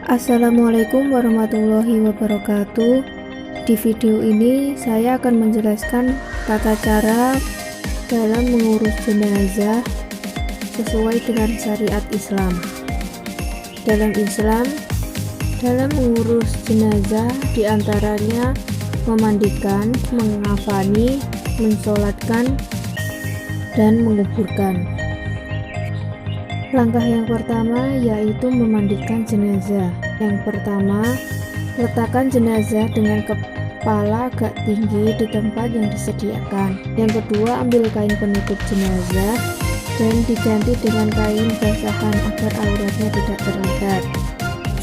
Assalamualaikum warahmatullahi wabarakatuh. Di video ini saya akan menjelaskan tata cara dalam mengurus jenazah sesuai dengan syariat Islam. Dalam Islam, dalam mengurus jenazah diantaranya memandikan, mengafani, mensolatkan, dan menguburkan. Langkah yang pertama yaitu memandikan jenazah. Yang pertama, letakkan jenazah dengan kepala agak tinggi di tempat yang disediakan. Yang kedua, ambil kain penutup jenazah dan diganti dengan kain basahan agar auratnya tidak terlihat.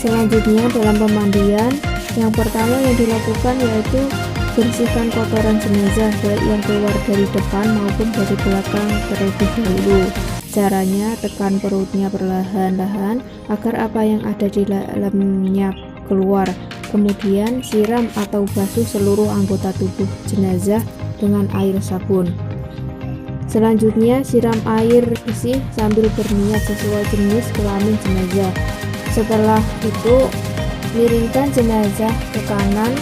Selanjutnya dalam pemandian, yang pertama yang dilakukan yaitu bersihkan kotoran jenazah baik yang keluar dari depan maupun dari belakang terlebih dahulu. Caranya, tekan perutnya perlahan-lahan agar apa yang ada di dalamnya keluar. Kemudian siram atau basuh seluruh anggota tubuh jenazah dengan air sabun. Selanjutnya siram air bersih sambil berniat sesuai jenis kelamin jenazah. Setelah itu miringkan jenazah ke kanan,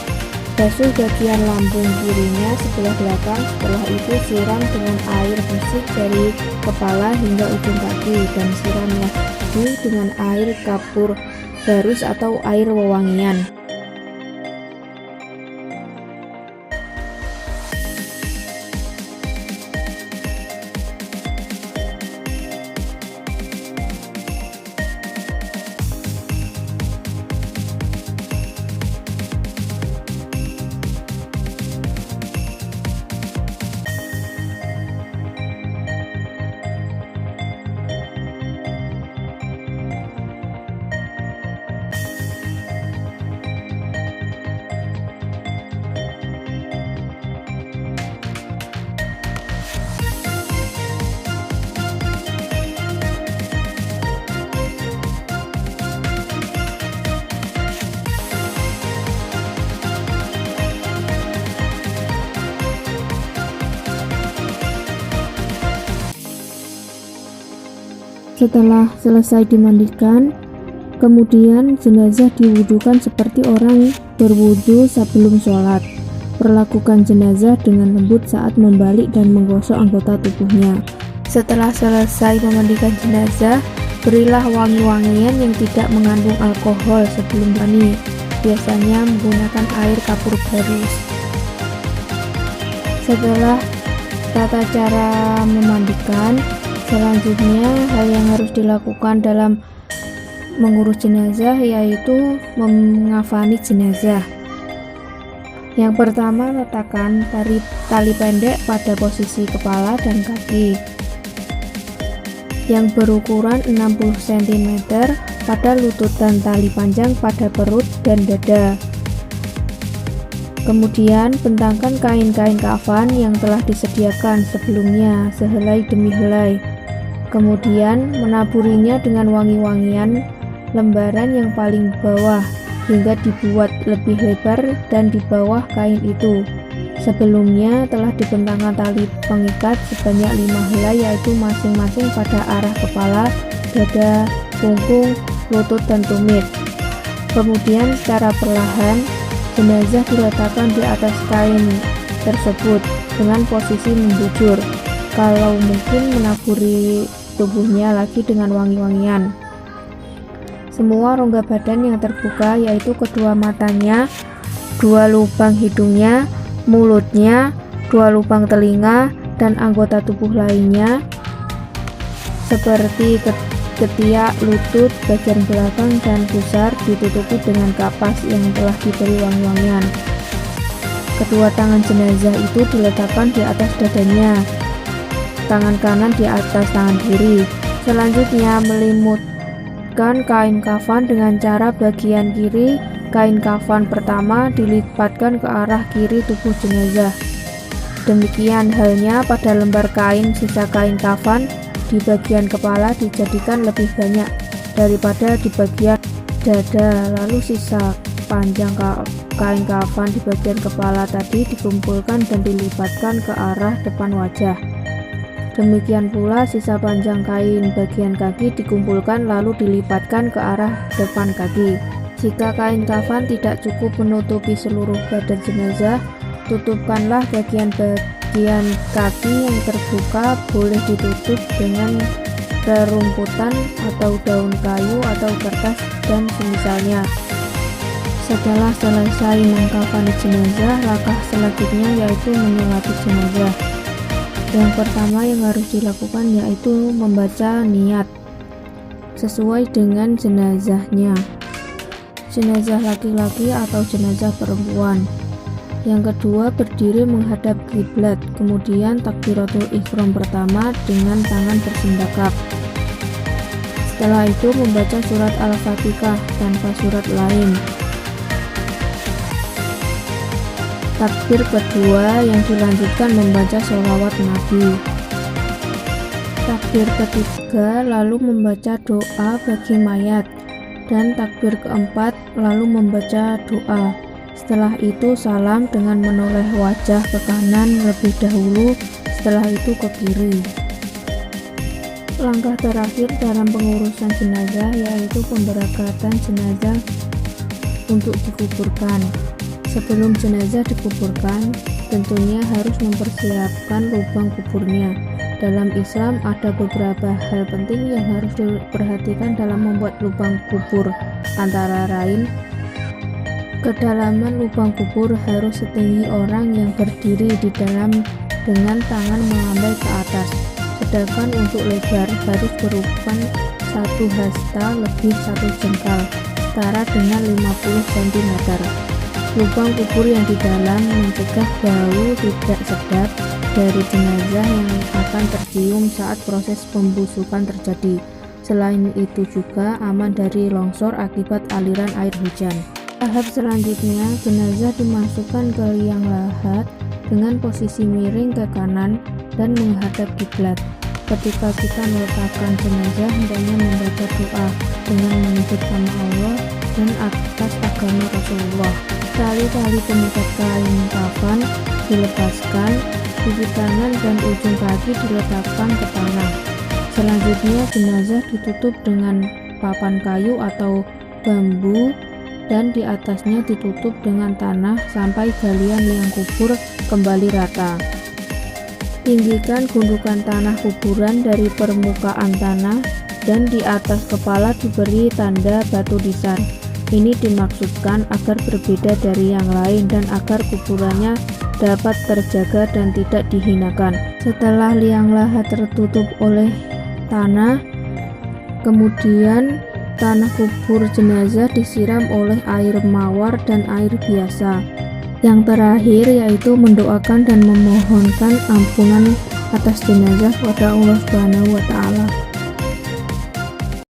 basuh bagian lambung kirinya sebelah belakang. Setelah itu siram dengan air bersih dari kepala hingga ujung kaki dan siram lagi dengan air kapur barus atau air wewangian. Setelah selesai dimandikan, kemudian jenazah diwudukan seperti orang berwudu sebelum sholat. Perlakukan jenazah dengan lembut saat membalik dan menggosok anggota tubuhnya. Setelah selesai memandikan jenazah, berilah wangi-wangian yang tidak mengandung alkohol sebelum mandi. Biasanya menggunakan air kapur barus. Setelah tata cara memandikan, selanjutnya hal yang harus dilakukan dalam mengurus jenazah yaitu mengafani jenazah. Yang pertama, letakkan tali pendek pada posisi kepala dan kaki yang berukuran 60 cm pada lutut dan tali panjang pada perut dan dada. Kemudian bentangkan kain-kain kafan yang telah disediakan sebelumnya sehelai demi helai. Kemudian menaburinya dengan wangi-wangian lembaran yang paling bawah hingga dibuat lebih lebar dan di bawah kain itu. Sebelumnya telah dibentangkan tali pengikat sebanyak 5 helai yaitu masing-masing pada arah kepala, dada, punggung, lutut, dan tumit. Kemudian secara perlahan jenazah diletakkan di atas kain tersebut dengan posisi membujur. Kalau mungkin menaburi tubuhnya lagi dengan wangi-wangian. Semua rongga badan yang terbuka yaitu kedua matanya, 2 lubang hidungnya, mulutnya, 2 lubang telinga, dan anggota tubuh lainnya seperti ketiak, lutut, bagian belakang, dan pusar ditutupi dengan kapas yang telah diberi wangi-wangian. Kedua tangan jenazah itu diletakkan di atas dadanya, tangan kanan di atas tangan kiri. Selanjutnya melimutkan kain kafan dengan cara bagian kiri kain kafan pertama dilipatkan ke arah kiri tubuh jenazah. Demikian halnya pada lembar kain sisa kain kafan di bagian kepala dijadikan lebih banyak daripada di bagian dada. Lalu sisa panjang kain kafan di bagian kepala tadi dikumpulkan dan dilipatkan ke arah depan wajah. Demikian pula sisa panjang kain bagian kaki dikumpulkan lalu dilipatkan ke arah depan kaki. Jika kain kafan tidak cukup menutupi seluruh badan jenazah, tutupkanlah bagian kaki yang terbuka, boleh ditutup dengan rerumputan atau daun kayu atau kertas dan semisalnya. Setelah selesai mengkafani jenazah, langkah selanjutnya yaitu menyolati jenazah. Yang pertama yang harus dilakukan yaitu membaca niat sesuai dengan jenazahnya, jenazah laki-laki atau jenazah perempuan. Yang kedua, berdiri menghadap kiblat, kemudian takbiratul ihram pertama dengan tangan bersindakap. Setelah itu membaca surat Al-Fatihah tanpa surat lain. Takbir kedua yang dilanjutkan membaca sholawat Nabi. Takbir ketiga lalu membaca doa bagi mayat, dan takbir keempat lalu membaca doa. Setelah itu salam dengan menoleh wajah ke kanan lebih dahulu, setelah itu ke kiri. Langkah terakhir dalam pengurusan jenazah yaitu pemberangkatan jenazah untuk dikuburkan. Sebelum jenazah dikuburkan, tentunya harus mempersiapkan lubang kuburnya. Dalam Islam ada beberapa hal penting yang harus diperhatikan dalam membuat lubang kubur, antara lain kedalaman lubang kubur harus setinggi orang yang berdiri di dalam dengan tangan melambai ke atas, sedangkan untuk lebar harus berukuran 1 hasta lebih 1 jengkal, setara dengan 50 cm. Lubang kubur yang di dalam mencegah bau tidak sedap dari jenazah yang akan tercium saat proses pembusukan terjadi. Selain itu juga aman dari longsor akibat aliran air hujan. Tahap selanjutnya, jenazah dimasukkan ke liang lahat dengan posisi miring ke kanan dan menghadap kiblat. Ketika kita meletakkan jenazah, hendaknya membaca doa dengan menyebut nama Allah dan atas agama Rasulullah. Tali-tali pengikat kain kafan dilepaskan, gigi tangan dan ujung kaki diletakkan ke tanah. Selanjutnya jenazah ditutup dengan papan kayu atau bambu dan di atasnya ditutup dengan tanah sampai galian liang kubur kembali rata. Tinggikan gundukan tanah kuburan dari permukaan tanah dan di atas kepala diberi tanda batu nisan. Ini dimaksudkan agar berbeda dari yang lain dan agar kuburannya dapat terjaga dan tidak dihinakan. Setelah liang lahat tertutup oleh tanah, kemudian tanah kubur jenazah disiram oleh air mawar dan air biasa. Yang terakhir yaitu mendoakan dan memohonkan ampunan atas jenazah kepada Allah Subhanahu wa Ta'ala.